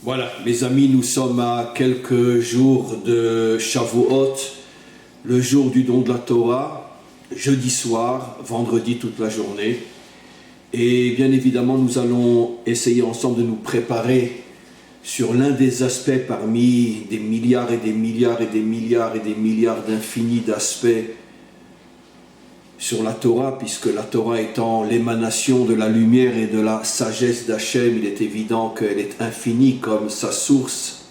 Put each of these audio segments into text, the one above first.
Voilà, mes amis, nous sommes à quelques jours de Shavuot, le jour du don de la Torah, jeudi soir, vendredi toute la journée. Et bien évidemment, nous allons essayer ensemble de nous préparer sur l'un des aspects parmi des milliards et des milliards et des milliards et des milliards d'infinis d'aspects sur la Torah, puisque la Torah étant l'émanation de la lumière et de la sagesse d'Hachem, il est évident qu'elle est infinie comme sa source.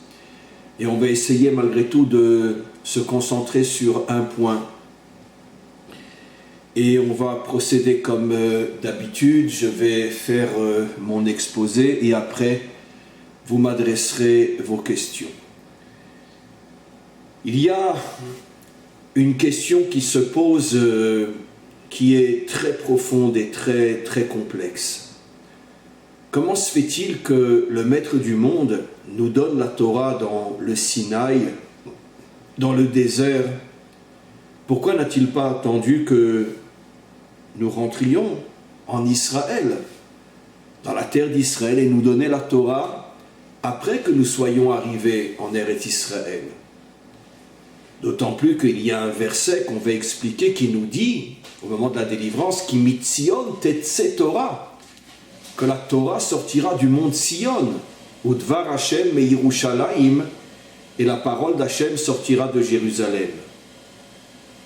Et on va essayer malgré tout de se concentrer sur un point. Et on va procéder comme d'habitude. Je vais faire mon exposé et après, vous m'adresserez vos questions. Il y a une question qui se pose qui est très profonde et très complexe. Comment se fait-il que le Maître du monde nous donne la Torah dans le Sinaï, dans le désert? Pourquoi n'a-t-il pas attendu que nous rentrions en Israël, dans la terre d'Israël, et nous donner la Torah après que nous soyons arrivés en Eretz Israël? D'autant plus qu'il y a un verset qu'on va expliquer qui nous dit, au moment de la délivrance, qui mitzion tetse Torah, que la Torah sortira du mont Sion, ou dvar Hashem me Yerushalayim, et la parole d'Hachem sortira de Jérusalem.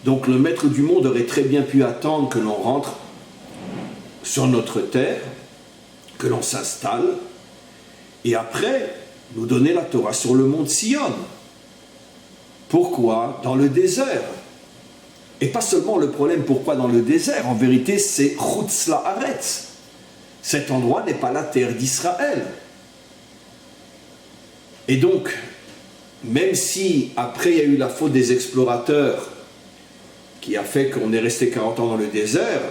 Donc le Maître du monde aurait très bien pu attendre que l'on rentre sur notre terre, que l'on s'installe, et après nous donner la Torah sur le mont Sion. Pourquoi dans le désert? Et pas seulement le problème pourquoi dans le désert, en vérité c'est Chutz La'aretz. Cet endroit n'est pas la terre d'Israël. Et donc, même si après il y a eu la faute des explorateurs qui a fait qu'on est resté 40 ans dans le désert,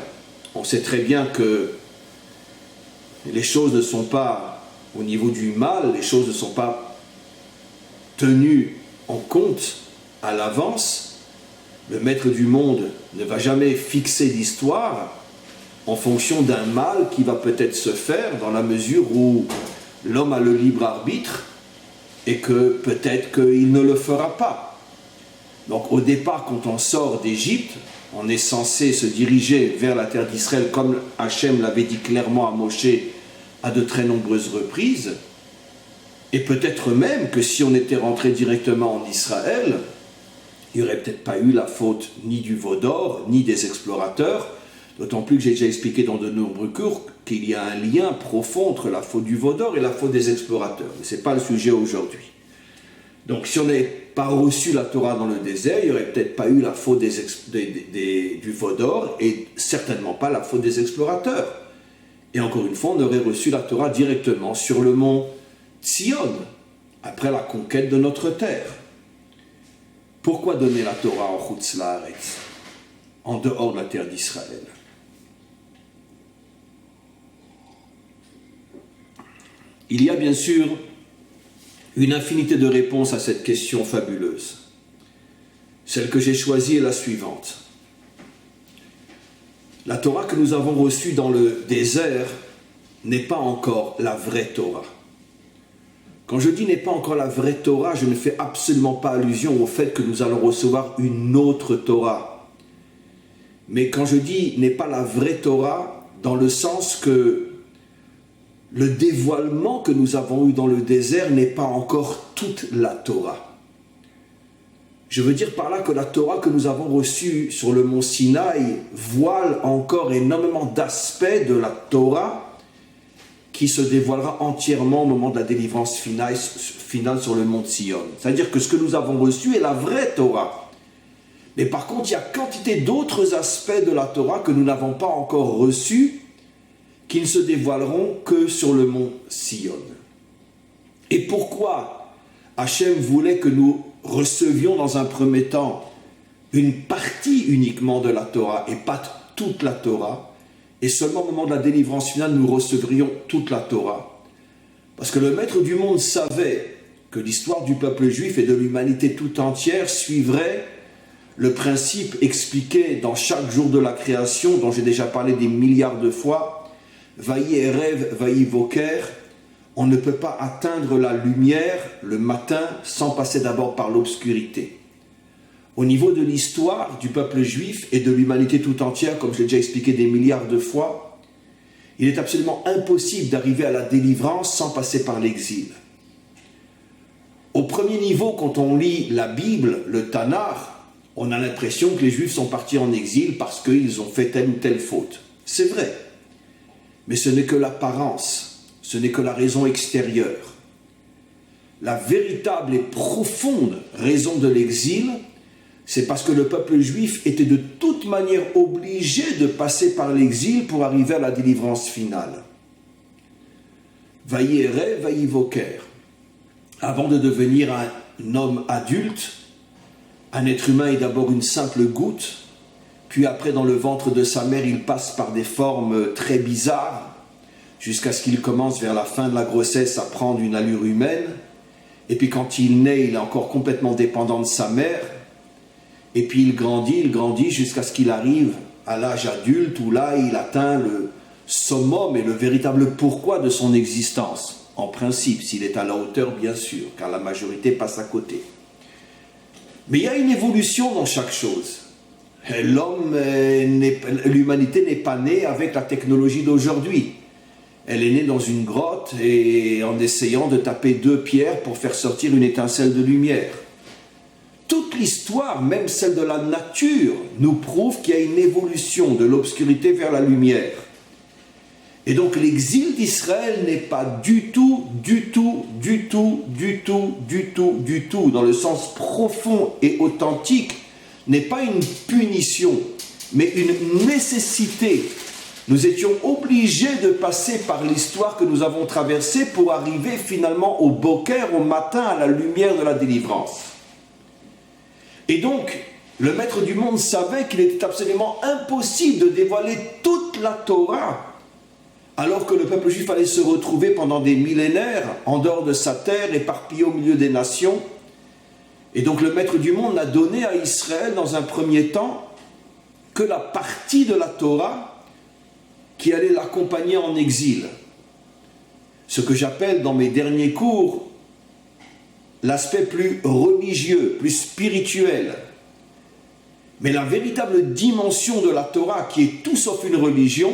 on sait très bien que les choses ne sont pas au niveau du mal, les choses ne sont pas tenues en compte à l'avance. Le Maître du monde ne va jamais fixer l'histoire en fonction d'un mal qui va peut-être se faire dans la mesure où l'homme a le libre arbitre et que peut-être qu'il ne le fera pas. Donc au départ, quand on sort d'Égypte, on est censé se diriger vers la terre d'Israël comme Hachem l'avait dit clairement à Moshe à de très nombreuses reprises. Et peut-être même que si on était rentré directement en Israël, il n'y aurait peut-être pas eu la faute ni du veau d'or, ni des explorateurs, d'autant plus que j'ai déjà expliqué dans de nombreux cours qu'il y a un lien profond entre la faute du veau d'or et la faute des explorateurs. Mais ce n'est pas le sujet aujourd'hui. Donc si on n'avait pas reçu la Torah dans le désert, il n'y aurait peut-être pas eu la faute du veau d'or et certainement pas la faute des explorateurs. Et encore une fois, on aurait reçu la Torah directement sur le mont Sion, après la conquête de notre terre. Pourquoi donner la Torah en Chutz La'aretz, en dehors de la terre d'Israël? Il y a bien sûr une infinité de réponses à cette question fabuleuse. Celle que j'ai choisie est la suivante. La Torah que nous avons reçue dans le désert n'est pas encore la vraie Torah. Quand je dis n'est pas encore la vraie Torah, je ne fais absolument pas allusion au fait que nous allons recevoir une autre Torah. Mais quand je dis n'est pas la vraie Torah, dans le sens que le dévoilement que nous avons eu dans le désert n'est pas encore toute la Torah. Je veux dire par là que la Torah que nous avons reçue sur le mont Sinaï voile encore énormément d'aspects de la Torah qui se dévoilera entièrement au moment de la délivrance finale sur le mont Sion. C'est-à-dire que ce que nous avons reçu est la vraie Torah. Mais par contre, il y a quantité d'autres aspects de la Torah que nous n'avons pas encore reçus, qui ne se dévoileront que sur le mont Sion. Et pourquoi Hachem voulait que nous recevions dans un premier temps une partie uniquement de la Torah et pas toute la Torah, et seulement au moment de la délivrance finale, nous recevrions toute la Torah? Parce que le Maître du monde savait que l'histoire du peuple juif et de l'humanité tout entière suivrait le principe expliqué dans chaque jour de la création, dont j'ai déjà parlé des milliards de fois, Vayi Erev, Vayi Voker, on ne peut pas atteindre la lumière le matin sans passer d'abord par l'obscurité. Au niveau de l'histoire du peuple juif et de l'humanité tout entière, comme je l'ai déjà expliqué des milliards de fois, il est absolument impossible d'arriver à la délivrance sans passer par l'exil. Au premier niveau, quand on lit la Bible, le Tanakh, on a l'impression que les Juifs sont partis en exil parce qu'ils ont fait telle ou telle faute. C'est vrai, mais ce n'est que l'apparence, ce n'est que la raison extérieure. La véritable et profonde raison de l'exil, c'est parce que le peuple juif était de toute manière obligé de passer par l'exil pour arriver à la délivrance finale. Vaïere, vaïvoker. Avant de devenir un homme adulte, un être humain est d'abord une simple goutte, puis après dans le ventre de sa mère, il passe par des formes très bizarres, jusqu'à ce qu'il commence vers la fin de la grossesse à prendre une allure humaine, et puis quand il naît, il est encore complètement dépendant de sa mère, et puis il grandit jusqu'à ce qu'il arrive à l'âge adulte, où là il atteint le summum et le véritable pourquoi de son existence. En principe, s'il est à la hauteur, bien sûr, car la majorité passe à côté. Mais il y a une évolution dans chaque chose. L'humanité n'est pas née avec la technologie d'aujourd'hui. Elle est née dans une grotte et en essayant de taper 2 pierres pour faire sortir une étincelle de lumière. Toute l'histoire, même celle de la nature, nous prouve qu'il y a une évolution de l'obscurité vers la lumière. Et donc l'exil d'Israël n'est pas du tout, dans le sens profond et authentique, n'est pas une punition, mais une nécessité. Nous étions obligés de passer par l'histoire que nous avons traversée pour arriver finalement au boker, au matin, à la lumière de la délivrance. Et donc, le maître du monde savait qu'il était absolument impossible de dévoiler toute la Torah, alors que le peuple juif allait se retrouver pendant des millénaires en dehors de sa terre, éparpillé au milieu des nations. Et donc le maître du monde n'a donné à Israël dans un premier temps que la partie de la Torah qui allait l'accompagner en exil. Ce que j'appelle dans mes derniers cours l'aspect plus religieux, plus spirituel. Mais la véritable dimension de la Torah, qui est tout sauf une religion,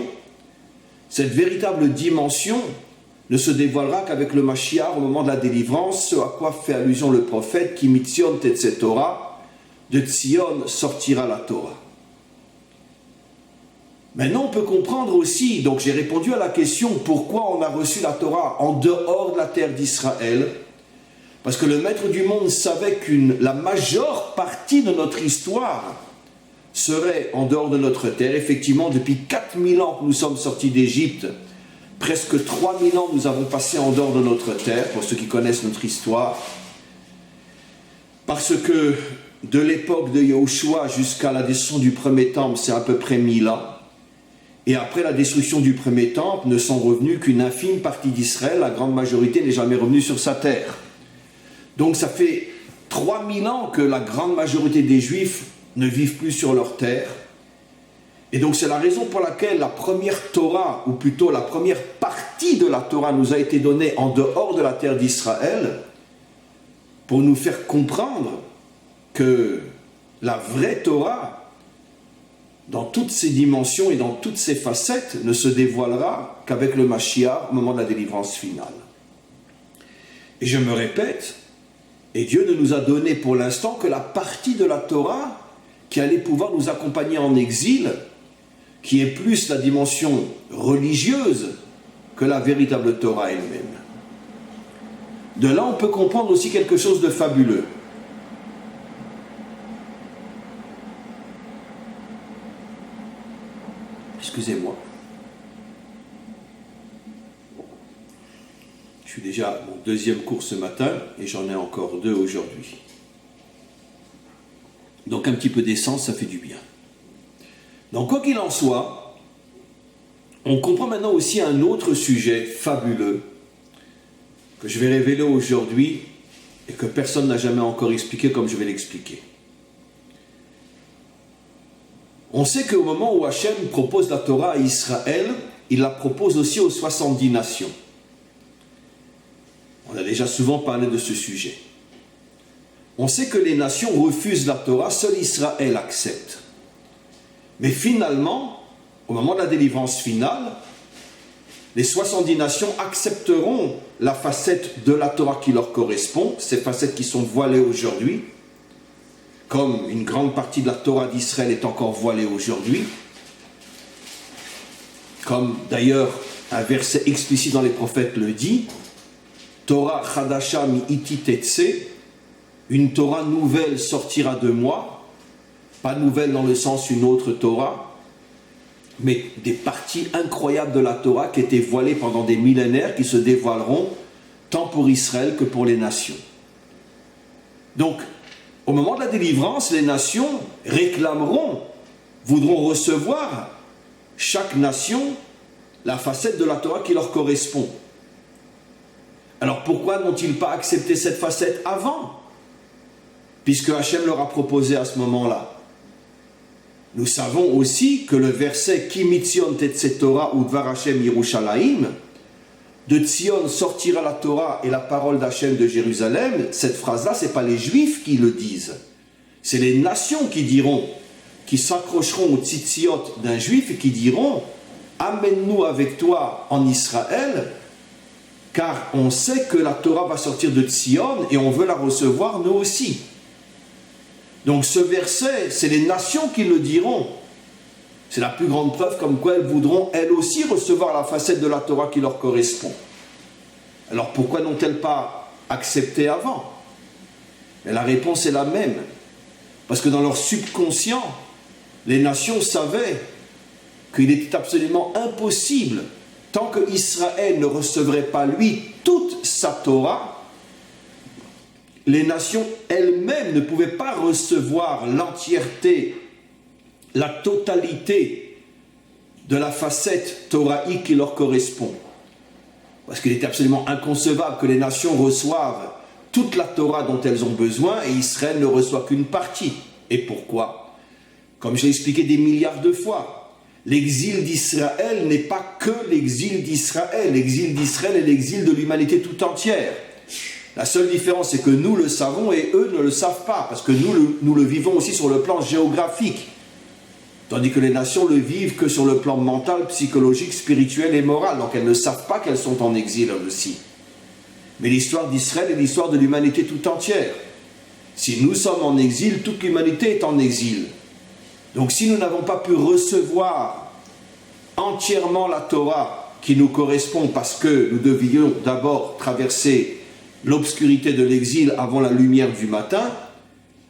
cette véritable dimension ne se dévoilera qu'avec le Mashiach au moment de la délivrance, ce à quoi fait allusion le prophète, qui mitzion tetze Torah, de Tzion sortira la Torah. Maintenant, on peut comprendre aussi, donc j'ai répondu à la question pourquoi on a reçu la Torah en dehors de la terre d'Israël, parce que le maître du monde savait que la majeure partie de notre histoire serait en dehors de notre terre. Effectivement, depuis 4000 ans que nous sommes sortis d'Égypte, presque 3000 ans nous avons passé en dehors de notre terre, pour ceux qui connaissent notre histoire, parce que de l'époque de Yahushua jusqu'à la destruction du premier temple, c'est à peu près 1000 ans, et après la destruction du premier temple, ne sont revenus qu'une infime partie d'Israël, la grande majorité n'est jamais revenue sur sa terre. Donc ça fait 3000 ans que la grande majorité des Juifs ne vivent plus sur leur terre. Et donc c'est la raison pour laquelle la première Torah, ou plutôt la première partie de la Torah nous a été donnée en dehors de la terre d'Israël, pour nous faire comprendre que la vraie Torah, dans toutes ses dimensions et dans toutes ses facettes, ne se dévoilera qu'avec le Mashiach au moment de la délivrance finale. Et je me répète, et Dieu ne nous a donné pour l'instant que la partie de la Torah qui allait pouvoir nous accompagner en exil, qui est plus la dimension religieuse que la véritable Torah elle-même. De là, on peut comprendre aussi quelque chose de fabuleux. Excusez-moi. Je suis déjà à mon 2e cours ce matin et j'en ai encore 2 aujourd'hui. Donc un petit peu d'essence, ça fait du bien. Donc quoi qu'il en soit, on comprend maintenant aussi un autre sujet fabuleux que je vais révéler aujourd'hui et que personne n'a jamais encore expliqué comme je vais l'expliquer. On sait qu'au moment où Hachem propose la Torah à Israël, il la propose aussi aux 70 nations. On a déjà souvent parlé de ce sujet. On sait que les nations refusent la Torah, seul Israël accepte. Mais finalement, au moment de la délivrance finale, les 70 nations accepteront la facette de la Torah qui leur correspond, ces facettes qui sont voilées aujourd'hui, comme une grande partie de la Torah d'Israël est encore voilée aujourd'hui, comme d'ailleurs un verset explicite dans les prophètes le dit, Torah Chadasha mi iti tetse, une Torah nouvelle sortira de moi, pas nouvelle dans le sens une autre Torah, mais des parties incroyables de la Torah qui étaient voilées pendant des millénaires, qui se dévoileront tant pour Israël que pour les nations. Donc, au moment de la délivrance, les nations réclameront, voudront recevoir, chaque nation, la facette de la Torah qui leur correspond. Alors pourquoi n'ont-ils pas accepté cette facette avant? Puisque Hachem leur a proposé à ce moment-là. Nous savons aussi que le verset Ki mitzion tetse Torah udvar Hashem Yerushalayim, de Tzion sortira la Torah et la parole d'Hachem de Jérusalem, cette phrase-là, ce n'est pas les Juifs qui le disent. C'est les nations qui diront, qui s'accrocheront au tzitziot d'un Juif et qui diront amène-nous avec toi en Israël, car on sait que la Torah va sortir de Tzion et on veut la recevoir nous aussi. Donc ce verset, c'est les nations qui le diront. C'est la plus grande preuve comme quoi elles voudront elles aussi recevoir la facette de la Torah qui leur correspond. Alors pourquoi n'ont-elles pas accepté avant? Et la réponse est la même. Parce que dans leur subconscient, les nations savaient qu'il était absolument impossible, tant que Israël ne recevrait pas lui toute sa Torah, les nations elles-mêmes ne pouvaient pas recevoir l'entièreté, la totalité de la facette torahique qui leur correspond. Parce qu'il était absolument inconcevable que les nations reçoivent toute la Torah dont elles ont besoin et Israël ne reçoit qu'une partie. Et pourquoi? Comme je l'ai expliqué des milliards de fois, l'exil d'Israël n'est pas que l'exil d'Israël. L'exil d'Israël est l'exil de l'humanité tout entière. La seule différence, c'est que nous le savons et eux ne le savent pas, parce que nous le vivons aussi sur le plan géographique, tandis que les nations le vivent que sur le plan mental, psychologique, spirituel et moral. Donc elles ne savent pas qu'elles sont en exil aussi. Mais l'histoire d'Israël est l'histoire de l'humanité tout entière. Si nous sommes en exil, toute l'humanité est en exil. Donc si nous n'avons pas pu recevoir entièrement la Torah qui nous correspond, parce que nous devions d'abord traverser l'obscurité de l'exil avant la lumière du matin,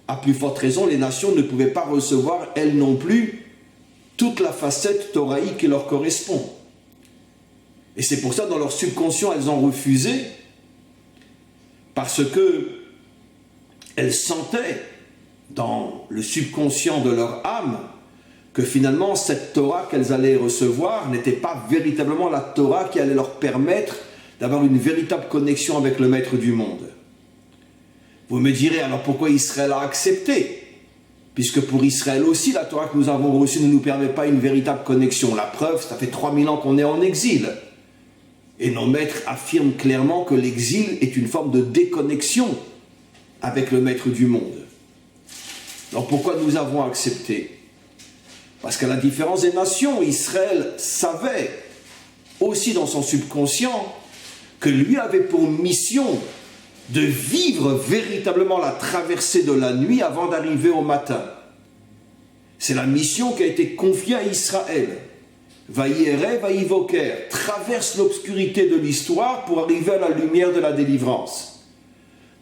à plus forte raison, les nations ne pouvaient pas recevoir, elles non plus, toute la facette toraïque qui leur correspond. Et c'est pour ça, dans leur subconscient, elles ont refusé, parce que elles sentaient, dans le subconscient de leur âme, que finalement, cette Torah qu'elles allaient recevoir n'était pas véritablement la Torah qui allait leur permettre d'avoir une véritable connexion avec le Maître du monde. Vous me direz, alors pourquoi Israël a accepté? Puisque pour Israël aussi, la Torah que nous avons reçue ne nous permet pas une véritable connexion. La preuve, ça fait 3000 ans qu'on est en exil. Et nos maîtres affirment clairement que l'exil est une forme de déconnexion avec le Maître du monde. Alors pourquoi nous avons accepté? Parce qu'à la différence des nations, Israël savait aussi dans son subconscient que lui avait pour mission de vivre véritablement la traversée de la nuit avant d'arriver au matin. C'est la mission qui a été confiée à Israël. Vaïere, vaïvoker, traverse l'obscurité de l'histoire pour arriver à la lumière de la délivrance.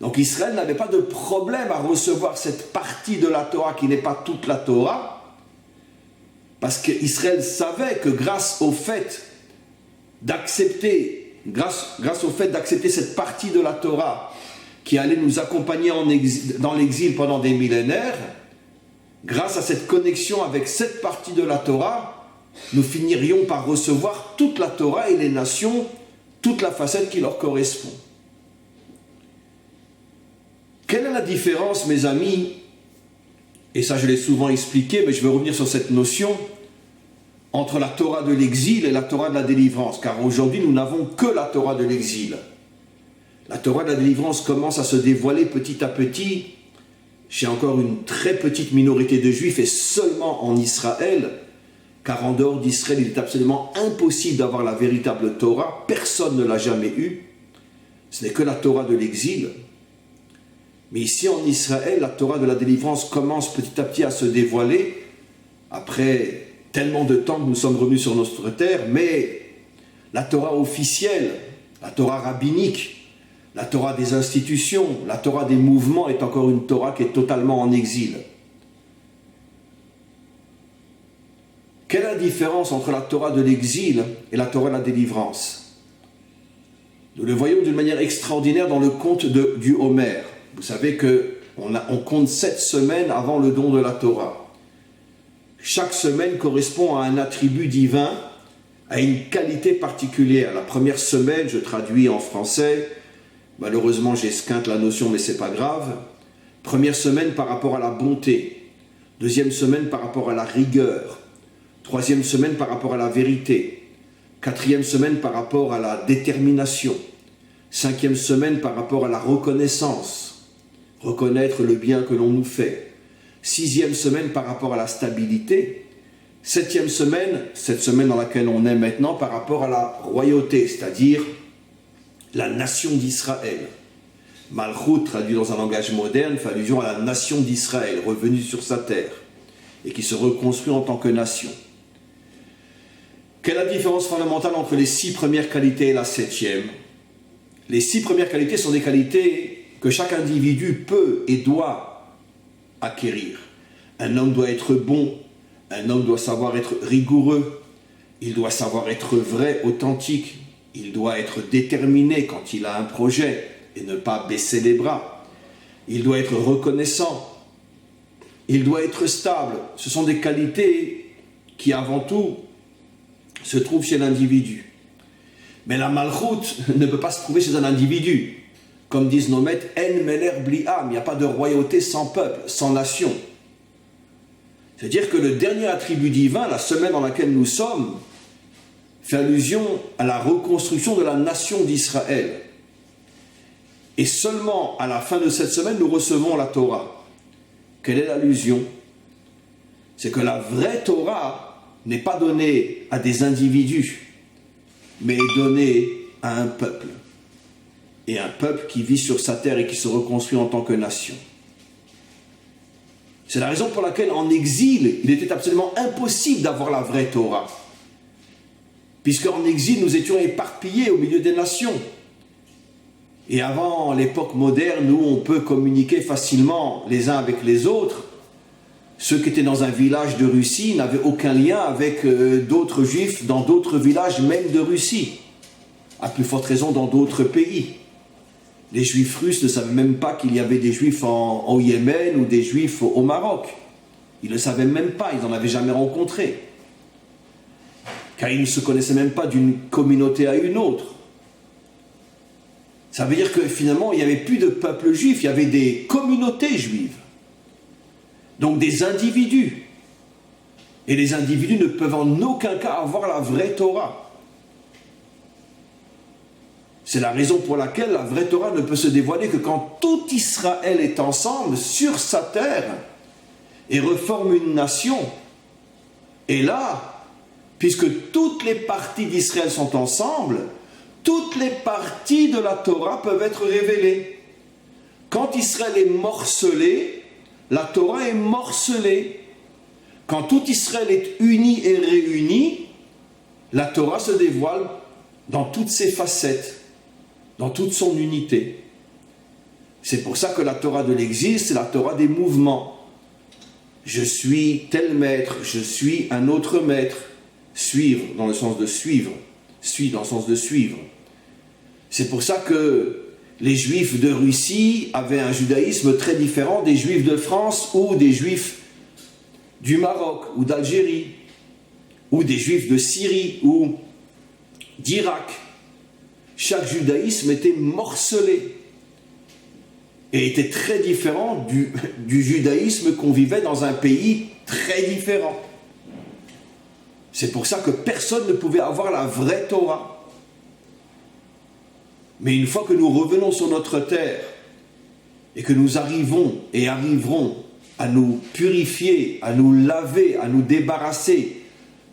Donc Israël n'avait pas de problème à recevoir cette partie de la Torah qui n'est pas toute la Torah, parce qu'Israël savait que grâce au fait d'accepter cette partie de la Torah qui allait nous accompagner dans l'exil pendant des millénaires, grâce à cette connexion avec cette partie de la Torah, nous finirions par recevoir toute la Torah et les nations, toute la facette qui leur correspond. Quelle est la différence, mes amis? Et ça je l'ai souvent expliqué, mais je vais revenir sur cette notion, entre la Torah de l'exil et la Torah de la délivrance, car aujourd'hui nous n'avons que la Torah de l'exil. La Torah de la délivrance commence à se dévoiler petit à petit chez encore une très petite minorité de Juifs et seulement en Israël, car en dehors d'Israël, il est absolument impossible d'avoir la véritable Torah. Personne ne l'a jamais eue. Ce n'est que la Torah de l'exil. Mais ici en Israël, la Torah de la délivrance commence petit à petit à se dévoiler après tellement de temps que nous sommes revenus sur notre terre, mais la Torah officielle, la Torah rabbinique, la Torah des institutions, la Torah des mouvements est encore une Torah qui est totalement en exil. Quelle est la différence entre la Torah de l'exil et la Torah de la délivrance? Nous le voyons d'une manière extraordinaire dans le conte du Homère. Vous savez qu'on compte 7 semaines avant le don de la Torah. Chaque semaine correspond à un attribut divin, à une qualité particulière. La première semaine, je traduis en français, malheureusement j'esquinte la notion mais c'est pas grave. Première semaine par rapport à la bonté, deuxième semaine par rapport à la rigueur, troisième semaine par rapport à la vérité, quatrième semaine par rapport à la détermination, cinquième semaine par rapport à la reconnaissance, reconnaître le bien que l'on nous fait, sixième semaine par rapport à la stabilité, septième semaine, cette semaine dans laquelle on est maintenant, par rapport à la royauté, c'est-à-dire la nation d'Israël. Malchut, traduit dans un langage moderne, fait allusion à la nation d'Israël, revenue sur sa terre, et qui se reconstruit en tant que nation. Quelle est la différence fondamentale entre les 6 premières qualités et la 7e? Les 6 premières qualités sont des qualités que chaque individu peut et doit acquérir. Un homme doit être bon, un homme doit savoir être rigoureux, il doit savoir être vrai, authentique, il doit être déterminé quand il a un projet et ne pas baisser les bras, il doit être reconnaissant, il doit être stable. Ce sont des qualités qui avant tout se trouvent chez l'individu. Mais la malchoute ne peut pas se trouver chez un individu. Comme disent nos maîtres, En meler bli am, il n'y a pas de royauté sans peuple, sans nation. C'est-à-dire que le dernier attribut divin, la semaine dans laquelle nous sommes, fait allusion à la reconstruction de la nation d'Israël. Et seulement à la fin de cette semaine, nous recevons la Torah. Quelle est l'allusion? C'est que la vraie Torah n'est pas donnée à des individus, mais est donnée à un peuple. Et un peuple qui vit sur sa terre et qui se reconstruit en tant que nation. C'est la raison pour laquelle en exil, il était absolument impossible d'avoir la vraie Torah. Puisqu'en exil, nous étions éparpillés au milieu des nations. Et avant l'époque moderne où on peut communiquer facilement les uns avec les autres, ceux qui étaient dans un village de Russie n'avaient aucun lien avec d'autres juifs dans d'autres villages, même de Russie. À plus forte raison dans d'autres pays. Les juifs russes ne savaient même pas qu'il y avait des juifs au Yémen ou des juifs au Maroc. Ils ne le savaient même pas, ils n'en avaient jamais rencontré. Car ils ne se connaissaient même pas d'une communauté à une autre. Ça veut dire que finalement, il n'y avait plus de peuple juif, il y avait des communautés juives. Donc des individus. Et les individus ne peuvent en aucun cas avoir la vraie Torah. C'est la raison pour laquelle la vraie Torah ne peut se dévoiler que quand tout Israël est ensemble sur sa terre et reforme une nation. Et là, puisque toutes les parties d'Israël sont ensemble, toutes les parties de la Torah peuvent être révélées. Quand Israël est morcelé, la Torah est morcelée. Quand tout Israël est uni et réuni, la Torah se dévoile dans toutes ses facettes, dans toute son unité. C'est pour ça que la Torah de l'exil, c'est la Torah des mouvements. Je suis tel maître, je suis un autre maître. Suivre dans le sens de suivre, suivre dans le sens de suivre. C'est pour ça que les juifs de Russie avaient un judaïsme très différent des juifs de France ou des juifs du Maroc ou d'Algérie ou des juifs de Syrie ou d'Irak. Chaque judaïsme était morcelé et était très différent du judaïsme qu'on vivait dans un pays très différent. C'est pour ça que personne ne pouvait avoir la vraie Torah. Mais une fois que nous revenons sur notre terre et que nous arriverons à nous purifier, à nous laver, à nous débarrasser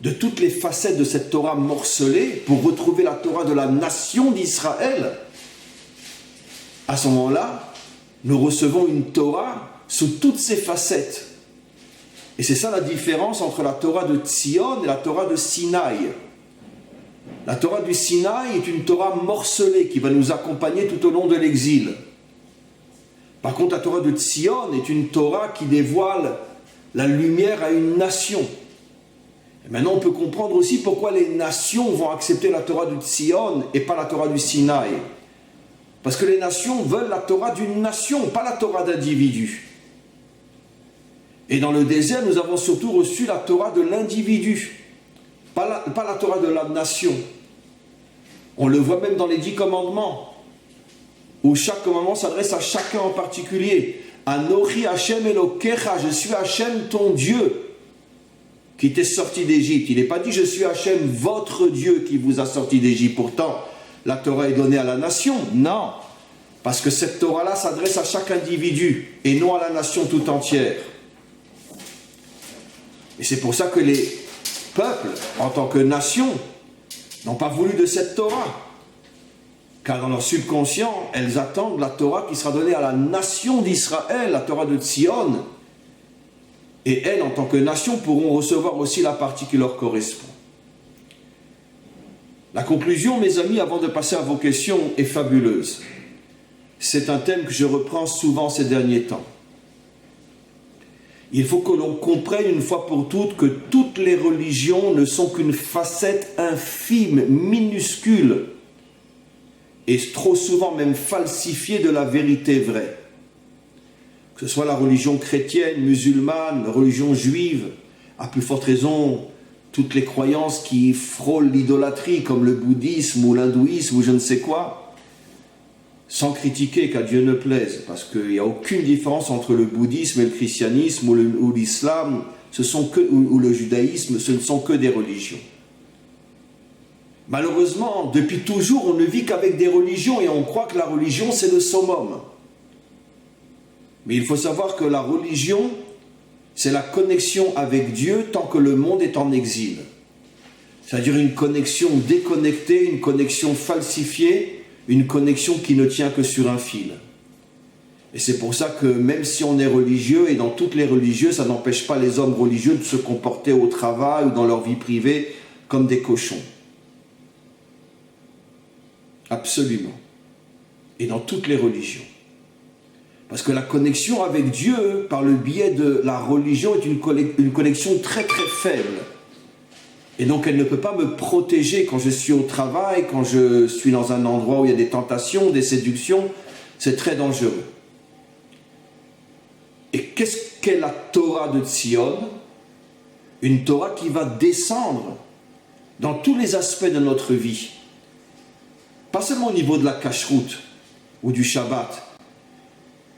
de toutes les facettes de cette Torah morcelée pour retrouver la Torah de la nation d'Israël, à ce moment-là, nous recevons une Torah sous toutes ses facettes. Et c'est ça la différence entre la Torah de Tzion et la Torah de Sinaï. La Torah du Sinaï est une Torah morcelée qui va nous accompagner tout au long de l'exil. Par contre, la Torah de Tzion est une Torah qui dévoile la lumière à une nation. Et maintenant, on peut comprendre aussi pourquoi les nations vont accepter la Torah du Tzion et pas la Torah du Sinaï. Parce que les nations veulent la Torah d'une nation, pas la Torah d'individu. Et dans le désert, nous avons surtout reçu la Torah de l'individu, pas la Torah de la nation. On le voit même dans les 10 commandements, où chaque commandement s'adresse à chacun en particulier. Anochi Hashem Elokecha, je suis Hashem ton Dieu, qui t'est sorti d'Égypte. Il n'est pas dit je suis Hashem votre Dieu qui vous a sorti d'Égypte. Pourtant, la Torah est donnée à la nation. Non, parce que cette Torah-là s'adresse à chaque individu et non à la nation tout entière. Et c'est pour ça que les peuples, en tant que nation, n'ont pas voulu de cette Torah. Car dans leur subconscient, elles attendent la Torah qui sera donnée à la nation d'Israël, la Torah de Tzion. Et elles, en tant que nation, pourront recevoir aussi la partie qui leur correspond. La conclusion, mes amis, avant de passer à vos questions, est fabuleuse. C'est un thème que je reprends souvent ces derniers temps. Il faut que l'on comprenne une fois pour toutes que toutes les religions ne sont qu'une facette infime, minuscule, et trop souvent même falsifiée de la vérité vraie. Que ce soit la religion chrétienne, musulmane, la religion juive, à plus forte raison, toutes les croyances qui frôlent l'idolâtrie, comme le bouddhisme ou l'hindouisme ou je ne sais quoi, sans critiquer qu'à Dieu ne plaise, parce qu'il n'y a aucune différence entre le bouddhisme et le christianisme ou l'islam, ou le judaïsme, ce ne sont que des religions. Malheureusement, depuis toujours, on ne vit qu'avec des religions et on croit que la religion c'est le summum. Mais il faut savoir que la religion, c'est la connexion avec Dieu tant que le monde est en exil. C'est-à-dire une connexion déconnectée, une connexion falsifiée, une connexion qui ne tient que sur un fil. Et c'est pour ça que même si on est religieux, et dans toutes les religions, ça n'empêche pas les hommes religieux de se comporter au travail ou dans leur vie privée comme des cochons. Absolument. Et dans toutes les religions. Parce que la connexion avec Dieu, par le biais de la religion, est une connexion très très faible. Et donc elle ne peut pas me protéger quand je suis au travail, quand je suis dans un endroit où il y a des tentations, des séductions. C'est très dangereux. Et qu'est-ce qu'est la Torah de Tzion? Une Torah qui va descendre dans tous les aspects de notre vie. Pas seulement au niveau de la cacheroute ou du Shabbat,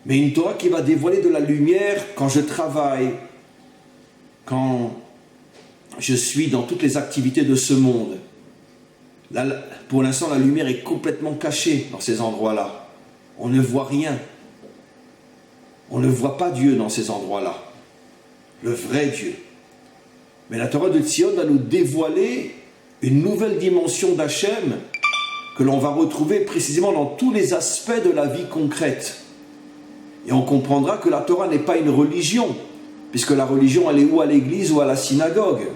mais une Torah qui va dévoiler de la lumière quand je travaille, quand je suis dans toutes les activités de ce monde. Là, pour l'instant, la lumière est complètement cachée dans ces endroits-là. On ne voit rien. On ne voit pas Dieu dans ces endroits-là. Le vrai Dieu. Mais la Torah de Tzion va nous dévoiler une nouvelle dimension d'Hachem que l'on va retrouver précisément dans tous les aspects de la vie concrète. Et on comprendra que la Torah n'est pas une religion, puisque la religion, elle est ou à l'église ou à la synagogue.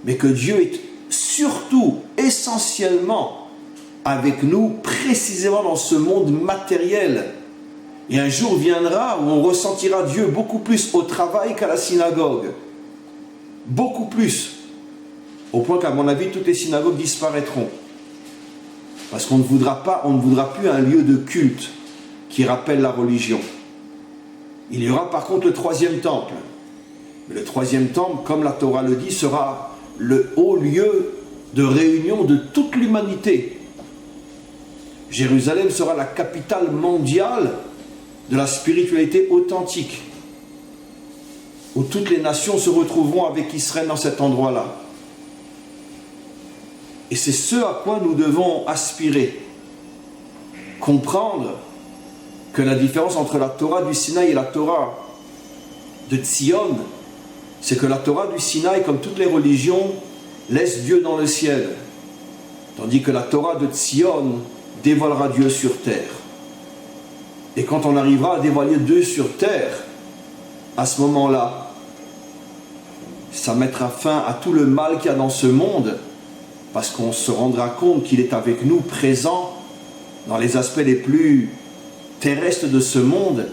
Mais que Dieu est surtout, essentiellement, avec nous, précisément dans ce monde matériel. Et un jour viendra où on ressentira Dieu beaucoup plus au travail qu'à la synagogue. Beaucoup plus. Au point qu'à mon avis, toutes les synagogues disparaîtront. Parce qu'on ne voudra plus un lieu de culte qui rappelle la religion. Il y aura par contre le troisième temple. Mais le troisième temple, comme la Torah le dit, sera le haut lieu de réunion de toute l'humanité. Jérusalem sera la capitale mondiale de la spiritualité authentique, où toutes les nations se retrouveront avec Israël dans cet endroit-là. Et c'est ce à quoi nous devons aspirer. comprendre que la différence entre la Torah du Sinaï et la Torah de Tzion, c'est que la Torah du Sinaï, comme toutes les religions, laisse Dieu dans le ciel, tandis que la Torah de Tzion dévoilera Dieu sur terre. Et quand on arrivera à dévoiler Dieu sur terre, à ce moment-là, ça mettra fin à tout le mal qu'il y a dans ce monde, parce qu'on se rendra compte qu'il est avec nous, présent, dans les aspects les plus terrestres de ce monde,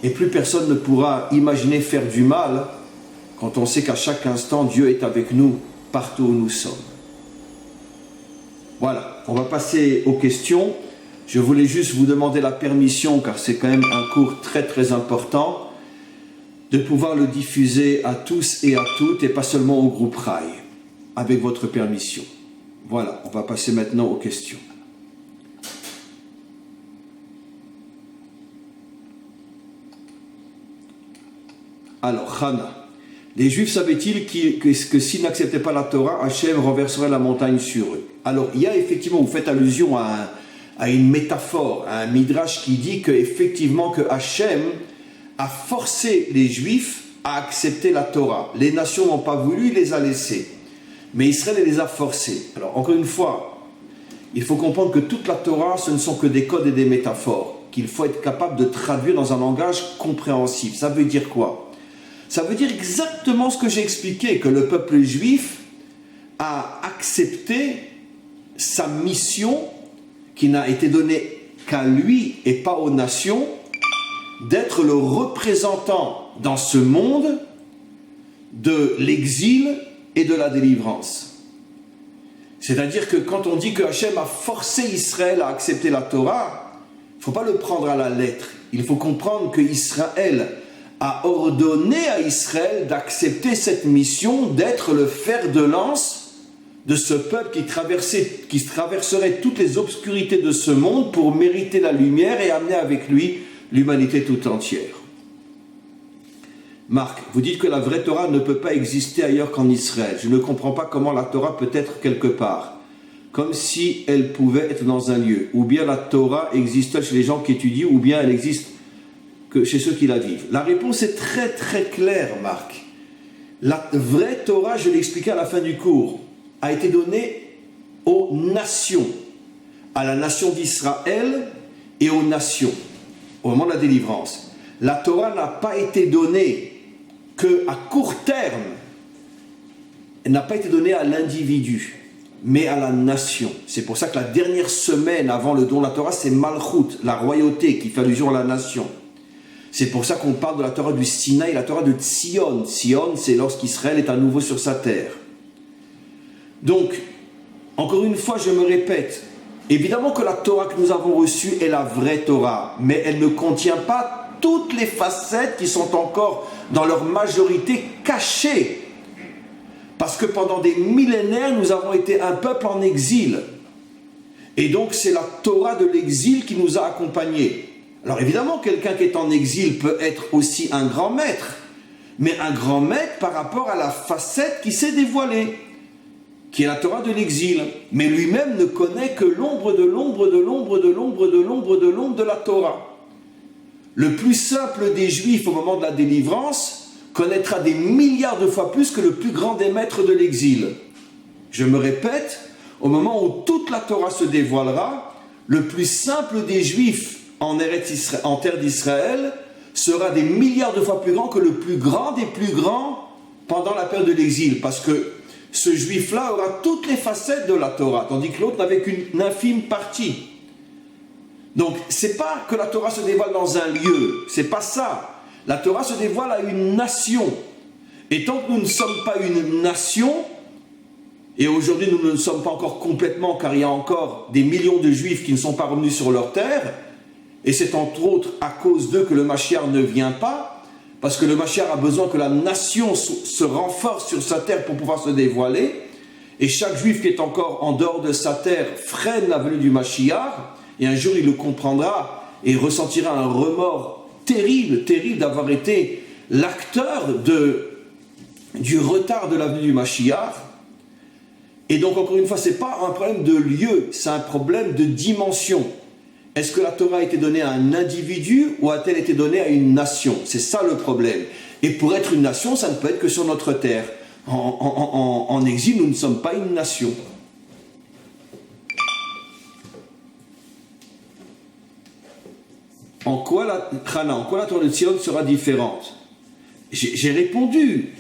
et plus personne ne pourra imaginer faire du mal, quand on sait qu'à chaque instant, Dieu est avec nous, partout où nous sommes. Voilà, on va passer aux questions. Je voulais juste vous demander la permission, car c'est quand même un cours très très important, de pouvoir le diffuser à tous et à toutes, et pas seulement au groupe Rai, avec votre permission. Voilà, on va passer maintenant aux questions. Alors, Hana, les Juifs savaient-ils que s'ils n'acceptaient pas la Torah, Hachem renverserait la montagne sur eux? Alors, il y a effectivement, vous faites allusion à une métaphore, à un midrash qui dit qu'effectivement que Hachem a forcé les Juifs à accepter la Torah. Les nations n'ont pas voulu, il les a laissés. Mais Israël les a forcés. Alors, encore une fois, il faut comprendre que toute la Torah, ce ne sont que des codes et des métaphores, qu'il faut être capable de traduire dans un langage compréhensible. Ça veut dire quoi? Ça veut dire exactement ce que j'ai expliqué, que le peuple juif a accepté sa mission qui n'a été donnée qu'à lui et pas aux nations, d'être le représentant dans ce monde de l'exil et de la délivrance. C'est-à-dire que quand on dit que Hachem a forcé Israël à accepter la Torah, il ne faut pas le prendre à la lettre. Il faut comprendre que Israël a ordonné à Israël d'accepter cette mission, d'être le fer de lance de ce peuple qui traverserait toutes les obscurités de ce monde pour mériter la lumière et amener avec lui l'humanité tout entière. Marc, vous dites que la vraie Torah ne peut pas exister ailleurs qu'en Israël. Je ne comprends pas comment la Torah peut être quelque part, comme si elle pouvait être dans un lieu. Ou bien la Torah existe chez les gens qui étudient, ou bien elle existe que chez ceux qui la vivent. La réponse est très très claire, Marc. La vraie Torah, je l'ai expliqué à la fin du cours, a été donnée aux nations, à la nation d'Israël et aux nations, au moment de la délivrance. La Torah n'a pas été donnée qu'à court terme, elle n'a pas été donnée à l'individu, mais à la nation. C'est pour ça que la dernière semaine avant le don de la Torah, c'est Malchut, la royauté, qui fait allusion à la nation. C'est pour ça qu'on parle de la Torah du Sinaï, la Torah de Tzion. Tzion, c'est lorsqu'Israël est à nouveau sur sa terre. Donc, encore une fois, je me répète, évidemment que la Torah que nous avons reçue est la vraie Torah, mais elle ne contient pas toutes les facettes qui sont encore dans leur majorité cachées. Parce que pendant des millénaires, nous avons été un peuple en exil. Et donc, c'est la Torah de l'exil qui nous a accompagnés. Alors évidemment, quelqu'un qui est en exil peut être aussi un grand maître, mais un grand maître par rapport à la facette qui s'est dévoilée, qui est la Torah de l'exil. Mais lui-même ne connaît que l'ombre de l'ombre de l'ombre de l'ombre de l'ombre de l'ombre de la Torah. Le plus simple des Juifs au moment de la délivrance connaîtra des milliards de fois plus que le plus grand des maîtres de l'exil. Je me répète, au moment où toute la Torah se dévoilera, le plus simple des Juifs en terre d'Israël sera des milliards de fois plus grand que le plus grand des plus grands pendant la période de l'exil, parce que ce juif-là aura toutes les facettes de la Torah, tandis que l'autre n'avait qu'une infime partie. Donc, c'est pas que la Torah se dévoile dans un lieu, c'est pas ça. La Torah se dévoile à une nation. Et tant que nous ne sommes pas une nation, et aujourd'hui nous ne le sommes pas encore complètement, car il y a encore des millions de Juifs qui ne sont pas revenus sur leur terre, et c'est entre autres à cause d'eux que le Mashiach ne vient pas, parce que le Mashiach a besoin que la nation se renforce sur sa terre pour pouvoir se dévoiler, et chaque Juif qui est encore en dehors de sa terre freine la venue du Mashiach, et un jour il le comprendra et ressentira un remords terrible, terrible d'avoir été l'acteur du retard de la venue du Mashiach. Et donc encore une fois, ce n'est pas un problème de lieu, c'est un problème de dimension. Est-ce que la Torah a été donnée à un individu ou a-t-elle été donnée à une nation? C'est ça le problème. Et pour être une nation, ça ne peut être que sur notre terre. En exil, nous ne sommes pas une nation. En quoi la Torah de Tzion sera différente? J'ai répondu.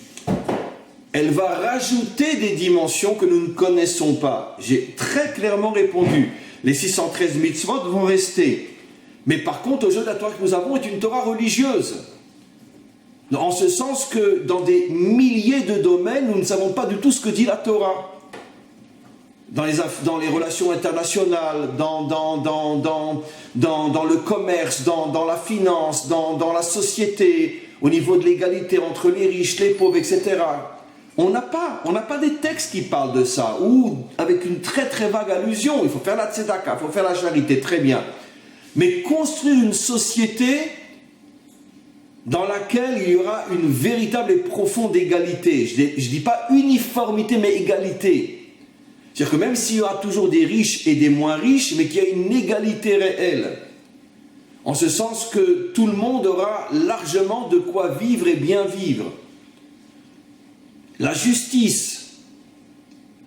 Elle va rajouter des dimensions que nous ne connaissons pas. J'ai très clairement répondu. Les 613 mitzvot vont rester. Mais par contre, aujourd'hui, la Torah que nous avons est une Torah religieuse. En ce sens que dans des milliers de domaines, nous ne savons pas du tout ce que dit la Torah. Dans les relations internationales, dans le commerce, dans la finance, dans la société, au niveau de l'égalité entre les riches, les pauvres, etc. On n'a pas des textes qui parlent de ça, ou avec une très très vague allusion. Il faut faire la tzedaka, il faut faire la charité, très bien. Mais construire une société dans laquelle il y aura une véritable et profonde égalité. Je ne dis pas uniformité, mais égalité. C'est-à-dire que même s'il y aura toujours des riches et des moins riches, mais qu'il y a une égalité réelle. En ce sens que tout le monde aura largement de quoi vivre et bien vivre. La justice,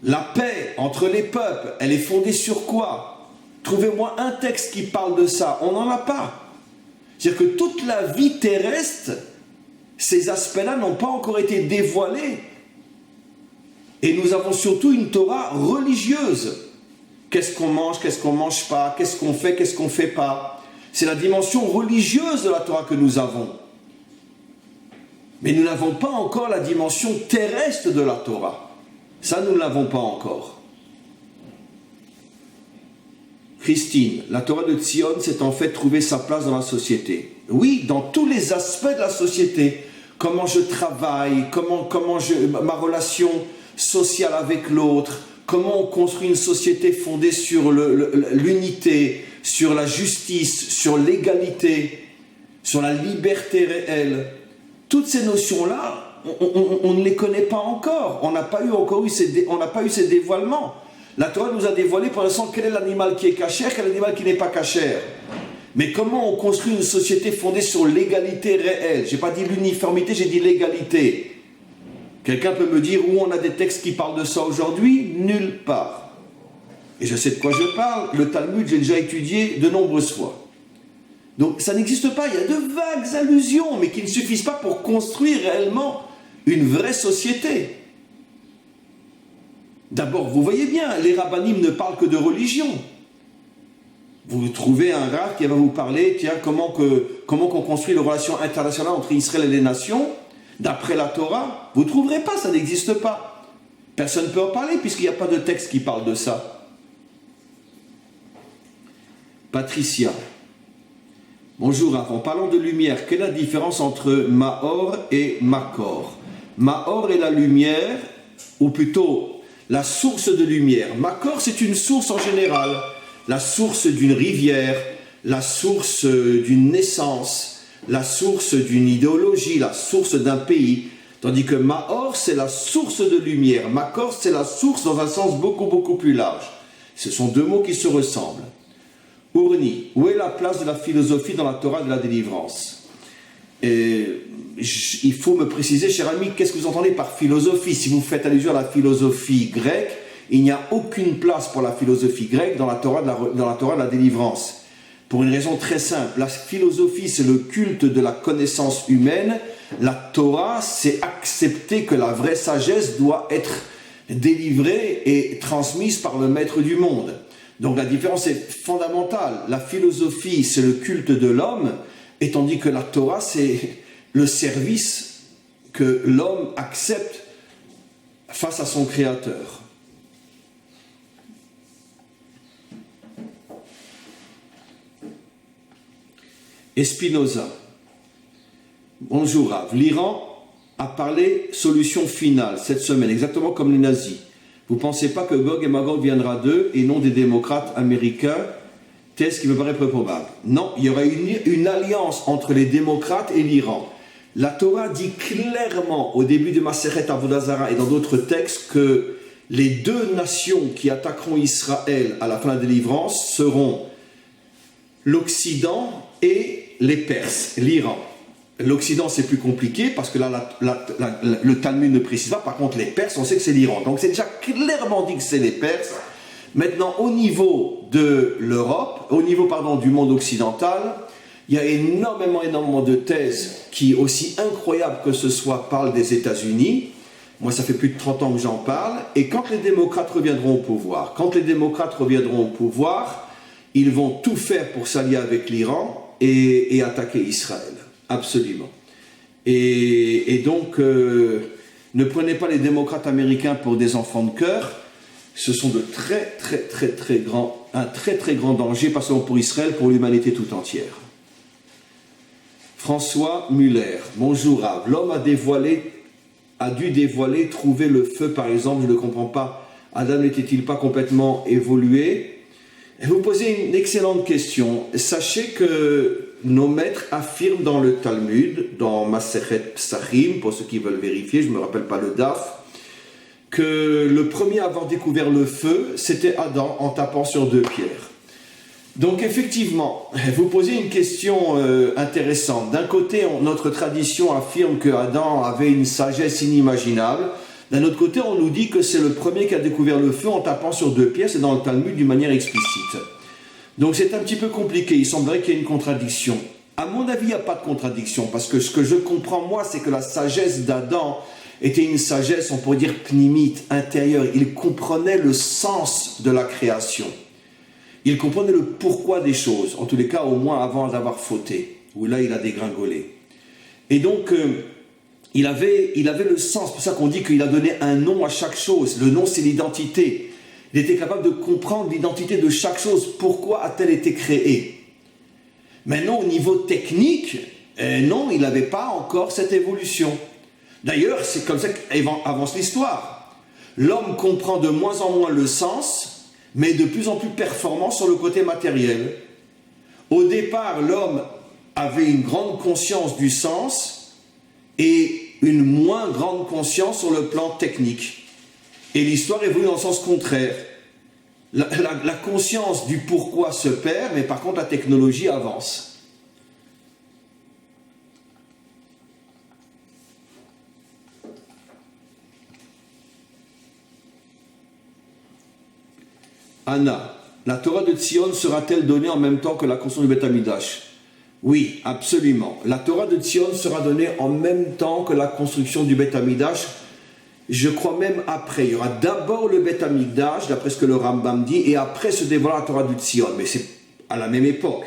la paix entre les peuples, elle est fondée sur quoi? Trouvez-moi un texte qui parle de ça. On n'en a pas. C'est-à-dire que toute la vie terrestre, ces aspects-là n'ont pas encore été dévoilés. Et nous avons surtout une Torah religieuse. Qu'est-ce qu'on mange pas, qu'est-ce qu'on fait pas. C'est la dimension religieuse de la Torah que nous avons. Mais nous n'avons pas encore la dimension terrestre de la Torah. Ça, nous ne l'avons pas encore. Christine, la Torah de Tzion, c'est en fait trouver sa place dans la société. Oui, dans tous les aspects de la société. Comment je travaille, ma relation sociale avec l'autre, comment on construit une société fondée sur l'unité, sur la justice, sur l'égalité, sur la liberté réelle. Toutes ces notions-là, on ne les connaît pas encore. On n'a pas eu ces dévoilements. La Torah nous a dévoilé pour l'instant quel est l'animal qui est cachère, quel est l'animal qui n'est pas cachère. Mais comment on construit une société fondée sur l'égalité réelle? Je n'ai pas dit l'uniformité, j'ai dit l'égalité. Quelqu'un peut me dire où on a des textes qui parlent de ça aujourd'hui? Nulle part. Et je sais de quoi je parle. Le Talmud, j'ai déjà étudié de nombreuses fois. Donc ça n'existe pas. Il y a de vagues allusions, mais qui ne suffisent pas pour construire réellement une vraie société. D'abord, vous voyez bien, les rabbinim ne parlent que de religion. Vous trouvez un rabbin qui va vous parler, tiens, comment qu'on construit les relations internationales entre Israël et les nations, d'après la Torah. Vous ne trouverez pas, ça n'existe pas. Personne ne peut en parler, puisqu'il n'y a pas de texte qui parle de ça. Patricia. Bonjour, en parlant de lumière, quelle est la différence entre Maor et Makor? Maor est la lumière, ou plutôt la source de lumière. Makor, c'est une source en général. La source d'une rivière, la source d'une naissance, la source d'une idéologie, la source d'un pays. Tandis que Maor, c'est la source de lumière. Makor, c'est la source dans un sens beaucoup, beaucoup plus large. Ce sont deux mots qui se ressemblent. Ourni, où est la place de la philosophie dans la Torah de la délivrance? Il faut me préciser, cher ami, qu'est-ce que vous entendez par philosophie? Si vous faites allusion à la philosophie grecque, il n'y a aucune place pour la philosophie grecque dans la Torah de la délivrance. Pour une raison très simple, la philosophie, c'est le culte de la connaissance humaine. La Torah, c'est accepter que la vraie sagesse doit être délivrée et transmise par le maître du monde. Donc la différence est fondamentale. La philosophie, c'est le culte de l'homme, et tandis que la Torah, c'est le service que l'homme accepte face à son Créateur. Espinoza. Bonjour Rav. L'Iran a parlé solution finale cette semaine, exactement comme les nazis. Vous ne pensez pas que Gog et Magog viendra d'eux et non des démocrates américains? Test qui me paraît peu probable. Non, il y aura une alliance entre les démocrates et l'Iran. La Torah dit clairement au début de Masechet Avodah Zarah et dans d'autres textes que les deux nations qui attaqueront Israël à la fin de la délivrance seront l'Occident et les Perses, l'Iran. L'Occident, c'est plus compliqué parce que là, le Talmud ne précise pas. Par contre, les Perses, on sait que c'est l'Iran. Donc, c'est déjà clairement dit que c'est les Perses. Maintenant, au niveau de l'Europe, au niveau, du monde occidental, il y a énormément de thèses qui, aussi incroyables que ce soit, parlent des États-Unis. Moi, ça fait plus de 30 ans que j'en parle. Et quand les démocrates reviendront au pouvoir, ils vont tout faire pour s'allier avec l'Iran et attaquer Israël. Absolument. Et donc, ne prenez pas les démocrates américains pour des enfants de cœur. Ce sont de un très grand danger, pas seulement pour Israël, pour l'humanité tout entière. François Muller, bonjour Rav. L'homme a dû dévoiler, trouver le feu par exemple, je ne comprends pas. Adam n'était-il pas complètement évolué? Et vous posez une excellente question. Sachez que nos maîtres affirment dans le Talmud, dans Masechet Psachim, pour ceux qui veulent vérifier, je ne me rappelle pas le daf, que le premier à avoir découvert le feu, c'était Adam en tapant sur 2 pierres. Donc effectivement, vous posez une question intéressante. D'un côté, notre tradition affirme que Adam avait une sagesse inimaginable. D'un autre côté, on nous dit que c'est le premier qui a découvert le feu en tapant sur 2 pierres. C'est dans le Talmud d'une manière explicite. Donc c'est un petit peu compliqué. Il semblerait qu'il y ait une contradiction. À mon avis, il n'y a pas de contradiction. Parce que ce que je comprends, moi, c'est que la sagesse d'Adam était une sagesse, on pourrait dire, pnimite, intérieure. Il comprenait le sens de la création. Il comprenait le pourquoi des choses, en tous les cas au moins avant d'avoir fauté, où là il a dégringolé. Et donc il avait le sens, c'est pour ça qu'on dit qu'il a donné un nom à chaque chose. Le nom c'est l'identité. Il était capable de comprendre l'identité de chaque chose, pourquoi a-t-elle été créée. Maintenant au niveau technique, non, il n'avait pas encore cette évolution. D'ailleurs c'est comme ça qu'avance l'histoire. L'homme comprend de moins en moins le sens, mais de plus en plus performant sur le côté matériel. Au départ, l'homme avait une grande conscience du sens et une moins grande conscience sur le plan technique. Et l'histoire évolue dans le sens contraire. La conscience du pourquoi se perd, mais par contre la technologie avance. Anna, la Torah de Tzion sera-t-elle donnée en même temps que la construction du Beth Amikdash? Oui, absolument. La Torah de Tzion sera donnée en même temps que la construction du Beth Amikdash. Je crois même après. Il y aura d'abord le Beth Amikdash, d'après ce que le Rambam dit, et après se dévoilera la Torah de Tzion. Mais c'est à la même époque.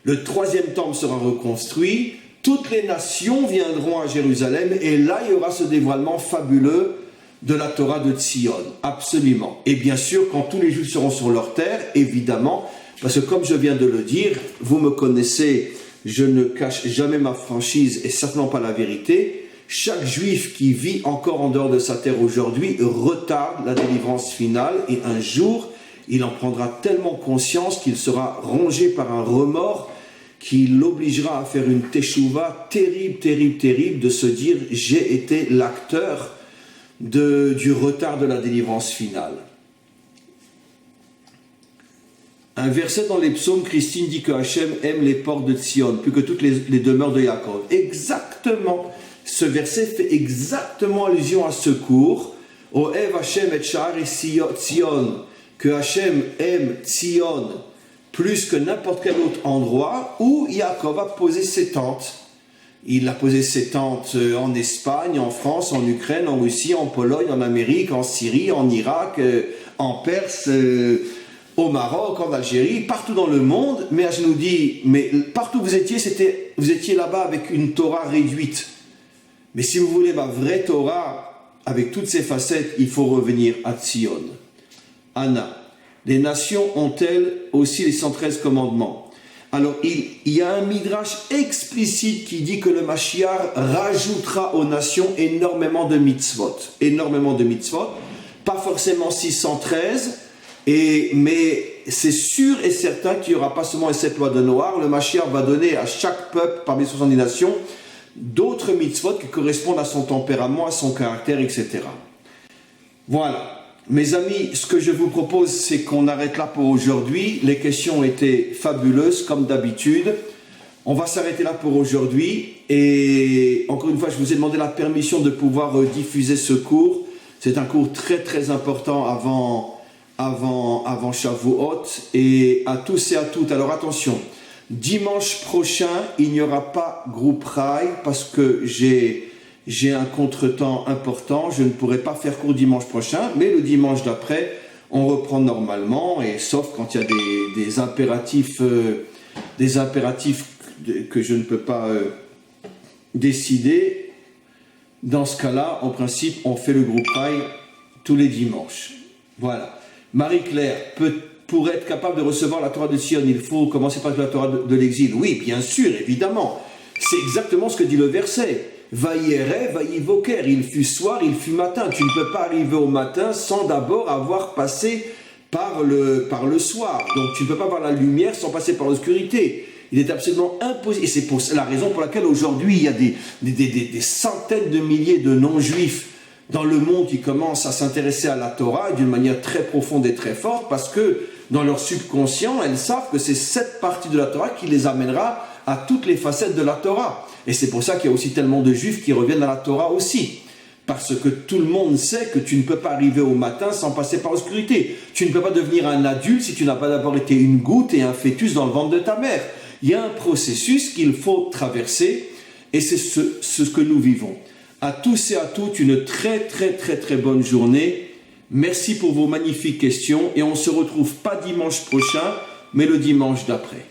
Le 3e temple sera reconstruit, toutes les nations viendront à Jérusalem, et là il y aura ce dévoilement fabuleux de la Torah de Tzion, absolument. Et bien sûr, quand tous les Juifs seront sur leur terre, évidemment, parce que comme je viens de le dire, vous me connaissez, je ne cache jamais ma franchise et certainement pas la vérité. Chaque Juif qui vit encore en dehors de sa terre aujourd'hui retarde la délivrance finale et un jour, il en prendra tellement conscience qu'il sera rongé par un remords qui l'obligera à faire une teshuva terrible de se dire « j'ai été l'acteur » du retard de la délivrance finale. Un verset dans les psaumes, Christine dit que Hachem aime les portes de Tzion, plus que toutes les demeures de Yaakov. Exactement, ce verset fait exactement allusion à ce cours, au Ev Hachem et Sha'ar et Tzion, que Hachem aime Tzion plus que n'importe quel autre endroit où Yaakov a posé ses tentes. Il a posé ses tentes en Espagne, en France, en Ukraine, en Russie, en Pologne, en Amérique, en Syrie, en Irak, en Perse, au Maroc, en Algérie, partout dans le monde. Mais je nous dis, mais partout où vous étiez là-bas avec une Torah réduite. Mais si vous voulez ma vraie Torah, avec toutes ses facettes, il faut revenir à Tzion. Anna, les nations ont-elles aussi les 113 commandements? Alors, il y a un midrash explicite qui dit que le Mashiach rajoutera aux nations énormément de mitzvot. Énormément de mitzvot. Pas forcément 613, mais c'est sûr et certain qu'il n'y aura pas seulement les 7 lois de Noir. Le Mashiach va donner à chaque peuple parmi les 70 nations d'autres mitzvot qui correspondent à son tempérament, à son caractère, etc. Voilà. Mes amis, ce que je vous propose, c'est qu'on arrête là pour aujourd'hui. Les questions étaient fabuleuses, comme d'habitude. On va s'arrêter là pour aujourd'hui. Et encore une fois, je vous ai demandé la permission de pouvoir diffuser ce cours. C'est un cours très très important avant Shavuot. Et à tous et à toutes, alors attention, dimanche prochain, il n'y aura pas groupe Rai parce que j'ai un contretemps important. Je ne pourrai pas faire cours dimanche prochain, mais le dimanche d'après, on reprend normalement. Et sauf quand il y a des impératifs que je ne peux pas décider. Dans ce cas-là, en principe, on fait le groupe Rai tous les dimanches. Voilà. Marie-Claire, pour être capable de recevoir la Torah de Sion, il faut commencer par la Torah de l'exil. Oui, bien sûr, évidemment. C'est exactement ce que dit le verset. Vaïere, vaïvoker, il fut soir, il fut matin. Tu ne peux pas arriver au matin sans d'abord avoir passé par le soir. Donc tu ne peux pas voir la lumière sans passer par l'obscurité. Il est absolument impossible. Et c'est pour la raison pour laquelle aujourd'hui il y a des centaines de milliers de non-juifs dans le monde qui commencent à s'intéresser à la Torah d'une manière très profonde et très forte, parce que dans leur subconscient, elles savent que c'est cette partie de la Torah qui les amènera à toutes les facettes de la Torah. Et c'est pour ça qu'il y a aussi tellement de juifs qui reviennent à la Torah aussi. Parce que tout le monde sait que tu ne peux pas arriver au matin sans passer par l'obscurité. Tu ne peux pas devenir un adulte si tu n'as pas d'abord été une goutte et un fœtus dans le ventre de ta mère. Il y a un processus qu'il faut traverser et c'est ce que nous vivons. À tous et à toutes, une très très très très bonne journée. Merci pour vos magnifiques questions et on ne se retrouve pas dimanche prochain, mais le dimanche d'après.